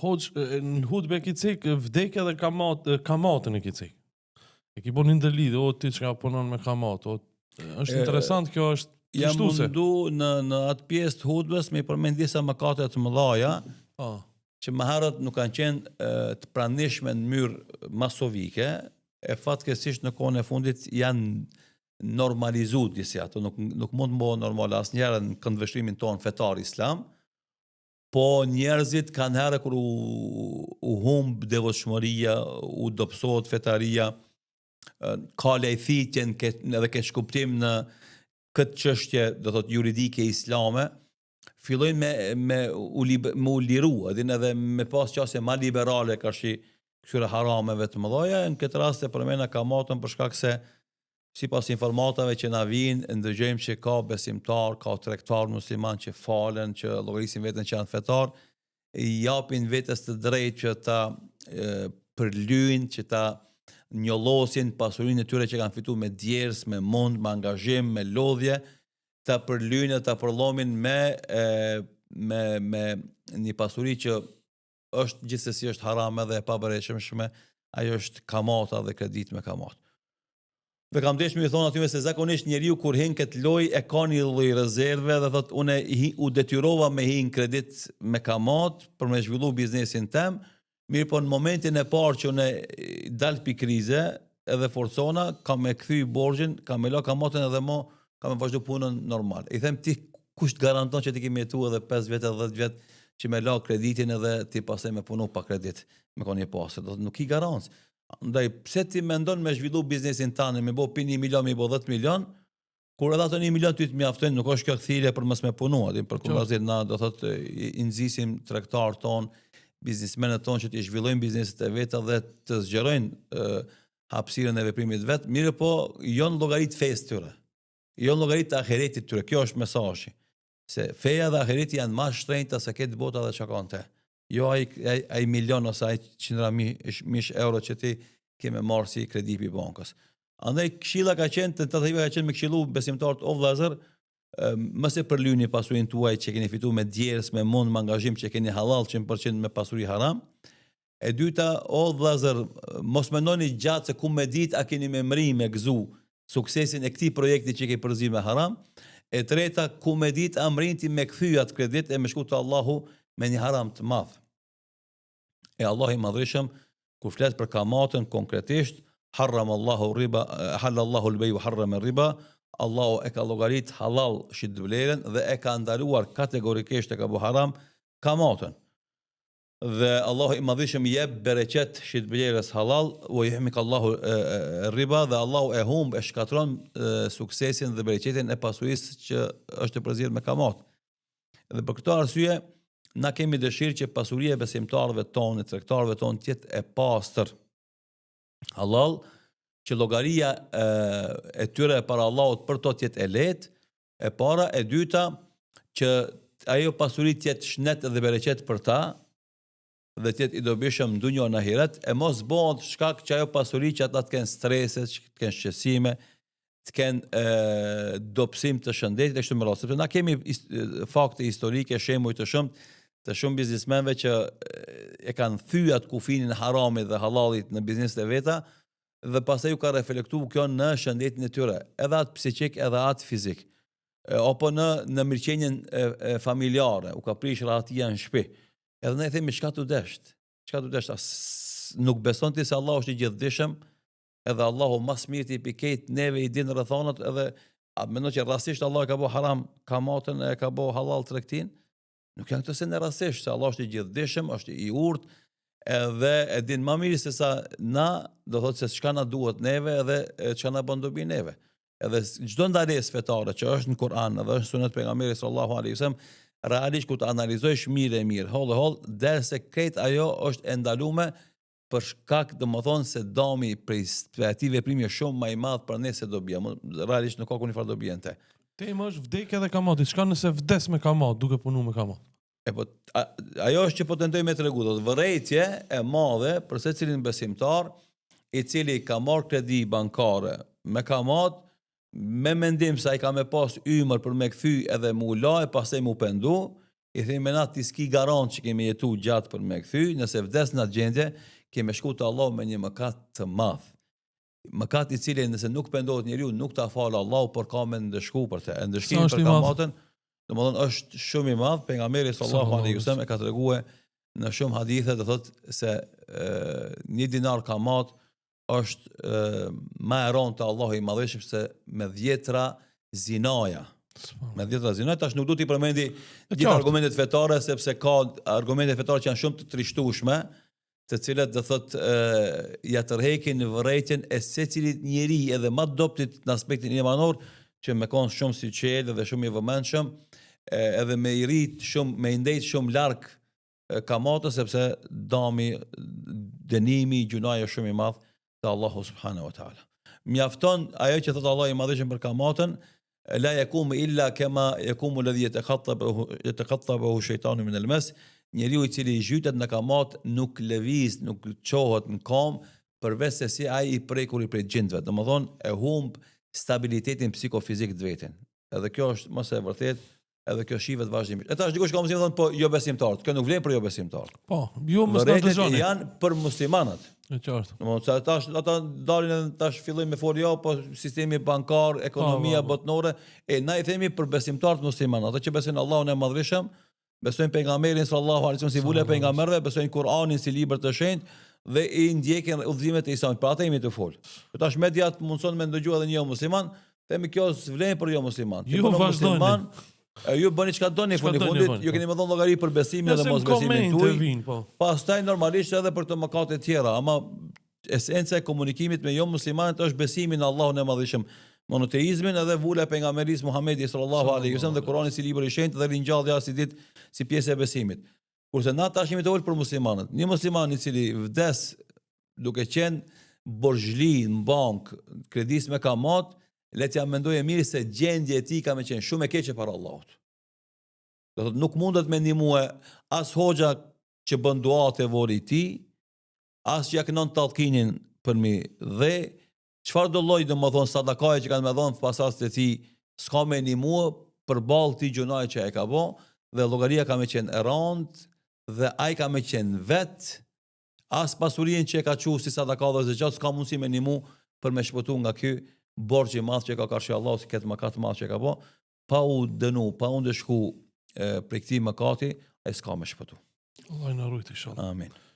Hoxh, në hutbe ki cik, vdekja dhe kamatën e ki cik. E ki bo një ndërlidhe, o ti që ka punon me kamat, është interesant, kjo është jam kishtuse. mundu në atë pjesë të hutbes me i përmend disa mëkate të mëdhaja, që më herët nuk kanë qenë të pranishme në mënyrë masovike, e fatkeqësisht në kohën e fundit janë normalizuar disi ato, nuk mund të bëhen normal asnjëherë në këndvështrimin ton fetar islam, po njerëzit kanë herë kur u humb devotshmëria, u dobësohet fetaria, ka lejthitjen edhe ke shkuptim në këtë çështje, do thot juridike islame, fillojnë me u liru, edhe me pas qasje ma liberale ka këtyre harameve të mëdhaja, në këtë rast e përmena kamatën për shkak se sipas informatave që na vijnë, ndëgjojmë që ka besimtar, ka tregtar musliman që falen, që llogarisin veten që janë fetar, japin vetes të drejtë që ta përlyjnë, që ta njollosin pasurinë e tyre që kanë fituar me djers, me mund, me angazhim, me lodhje, ta përlyjnë, ta përllomin me një pasuri që është gjithsesi është haram edhe e pabereshmshme, ajo është kamata dhe kredit me kamat. Dhe kam deshur më i thonë atyve se zakonisht njeriu kur hin këtë lojë e ka një lloj rezerve dhe thotë unë u detyrova me hin kredit me kamat për me zhvillu biznesin tem, mirë po në momentin e parë që unë dal pi krize edhe forcona, kam me kthy borxhin, kam me la kamatën edhe mo, kam me vazhdu punën normal. I them ti kush të garanton që ti ke jetuar edhe 5 vjet edhe 10 vjet që me la kreditin edhe ti pastaj me punu pa kredit, me ka një pasër, do të nuk i garancë. Ndaj, pse ti mendon me zhvillu biznesin tani, me bo pi 1 milion, me bo 10 milion, kur edhe ato 1 milion ty të mjaftojnë, nuk është kjo kthirje për mos me punu, për kumazit na do thotë i nxisim tregtar ton, biznesmenët ton që të zhvillojnë bizneset e veta dhe të zgjerojnë hapësirën e veprimit vet, mirë po jo në llogarit fesë tyre, jo në llogarit të ahiretit tyre. Kjo është mesazhi. Se feja dhe ahireti janë më shtrenjta se këtë bota dhe çka kanë te. Jo ai milion ose ai qindra mish euro që ti ke me marrë si kredi pi bankës. Andaj këshilla ka qenë, tentativa ka qenë me këshillu besimtarët o vëllezër, mos e përlyni pasurinë tuaj që keni fituar me djers, me mund, me angazhim që keni halal 100% me pasuri haram. E dyta, o vëllezër, mos mendoni gjatë se ku me ditë a keni me mri me gëzu suksesin e këtij projekti që ke përzir me haram. E treta, ku me ditë a mrin ti me kthy atë kredit e me shku te Allahu me një haram të madh. E Allah i madhreshëm, kur flet për kamatën konkretisht, halallahu al-bay wa harrama riba, Allahu e ka llogarit halal shitblerën dhe e ka ndaluar kategorikisht e ka bu haram kamatën. Dhe Allahu i madhreshëm jep bereqet shitblerës halal, wa yuhmik Allahu riba, dhe Allahu e humb, e shkatron suksesin dhe bereqetin e pasurisë që është e përzirë me kamat. Dhe për këtë arsye, na kemi dëshirë që pasuria e besimtarëve tonë, e tregtarëve tonë të jetë e pastër halal, që llogaria e tyre para Allahut për to të jetë e lehtë, e para, e dyta, që ajo pasuri të jetë shnet dhe bereqet për ta, dhe të jetë i dobishëm në dunjë në ahiret, e mos bëhet shkak që ajo pasuri që ata të kenë strese, që të kenë shqetësime, të kenë dobësim të shëndetit e kështu me radhë. Sepse na kemi fakte historike, shembuj të shumë biznesmenëve që e kanë thyer atë kufinin haramit dhe halalit në bizneset e veta dhe pastaj u ka reflektuar kjo në shëndetin e tyre, edhe atë psiqik, edhe atë fizik. Apo në mirëqenien familjare, u ka prish rahatia në shtëpi. Edhe ne themi çka tu desht? Çka tu desht? Nuk beson ti se Allahu është i gjithdijshëm, edhe Allahu mas mirë ti pikejt neve i din rrethonat, edhe a mendon që rastësisht Allah e ka bëu haram kamatën, e ka bëu halal tregtin? Nuk janë këto se në rastësisht, se Allah është i gjithdijshëm, është i urtë, edhe e din më mirë se sa na, do thotë se çka na duhet neve edhe çka na bën dobi neve. Edhe çdo ndalesë fetare që është në Kur'an edhe është sunet pejgamberit sallallahu alaihi wasallam, realisht kur të analizojsh mirë, holl, derse krejt ajo është e ndaluar për shkak domethënë se dami prej atij veprimi është shumë më i madh për ne se dobia. Realisht nuk ka kur një farë dobi ente. Tema është vdekja dhe kamati. Çka nëse vdes me kamat, duke punu me kamat? Ajo është që po tentoj me tregu, do të vërejtje e madhe për secilin besimtar i cili ka marrë kredi bankare me kamat, me mendim se ai ka me pas ymër për me kthy edhe mu la e pastaj mu pendu, i themi na ti s'ki garant që kemi jetu gjatë për me kthy, nëse vdes në atë gjendje, kemi shku të Allah me një mëkat të madh. Mëkat i cili nëse nuk pendohet njeriu, nuk ta falë Allahu, por ka me ndëshku për të. Ndëshkimi për kamatën, domethënë është shumë i madh. Pejgamberi sallallahu alaihi wasallam e ka treguar në shumë hadithe të thotë se 1 dinar kamat është më e rëndë te Allahu i madhëshëm se me 10 zinaja. Me 10 zinaja, tash nuk do t'i përmendi gjithë argumentet fetare, sepse ka argumente fetare që janë shumë të trishtueshme, të cilat do thotë ja tërheqin vërejtjen e secilit njeri edhe më dobtit në aspektin imanor, që me kon shumë sinqert dhe shumë i vëmendshëm, edhe me i rit shumë, me i ndejt shumë larg kamatës, sepse dënimi, gjunaja shumë i madh te Allahu subhanahu wa taala. Mjafton ajo që thot Allahu i madhëshëm për kamatën, la yakum illa kama yakumu alladhi yataqattabu shaytanu min al-mas. Njeriu i cili zhytet në kamat nuk lëviz, nuk çohet në kam, përveç se si ai i prekur i prej gjendve. Domethënë e humb stabilitetin psikofizik të vetin. Edhe kjo është më së vërtet, edhe kjo shihet vazhdimisht. E tash dikush ka mundësi të thonë po jo besimtar. Kjo nuk vlen për jo besimtar. Po, jo mos na dëgjoni. Janë për muslimanët. Në qartë. Domethënë tash ata dalin edhe tash fillojnë me folë jo, po sistemi bankar, ekonomia botnore, na i themi për besimtarët muslimanë, ata që besojnë Allahun e Madhërisëm, besojnë pejgamberin sallallahu alaihi wasallam si vula pejgamberëve, besojnë Kur'anin si libër të shenjtë dhe i ndjekin udhëzimet e Islamit. Për ata jemi të fol. Tash mediat mundson me ndëgjuar edhe një jo musliman, themi kjo s'vlen për jo musliman. Ju vazhdoni. Ju bëni çka doni në fundit, ju keni më dhënë llogari për besimin dhe mosbesimin tuaj. Pastaj normalisht edhe për të mëkate të tjera, ama esenca e komunikimit me jo muslimanët është besimi në Allahun e Madhërisëm, monoteizmin edhe vula e pejgamberit Muhamedit sallallahu alaihi wasallam dhe Kurani si libër i shenjtë dhe ringjallja si ditë si pjesë e besimit. Kurse na tash jemi të folur për muslimanët. Një musliman i cili vdes duke qenë borxhli në bankë, kredis me kamat, le t'ja mendojë mirë se gjendja e tij ka më qenë shumë e keqe para Allahut. Do thotë nuk mundet me ndihmue as hoxha që bën duat e vori i tij, as që ja kënon tallkinin për mi dhe çfarë do lloj domethënë sadakaje që kanë më dhënë pasas të tij s'ka me ndihmue përballë këtij gjunaj që e ka bë dhe llogaria ka më qenë e rëndë dhe ai ka më qenë vet as pasurinë që e ka thënë si sadaka dhe zeqat s'ka mundësi me ndihmu për me shpëtu nga ky borxh i madh që ka karshi Allahu si këtë mëkat madh që ka bë, pa u dënu, pa u ndeshku prej këtij mëkati, ai s'ka më shpëtu. Allah na ruaj inshallah. Amin.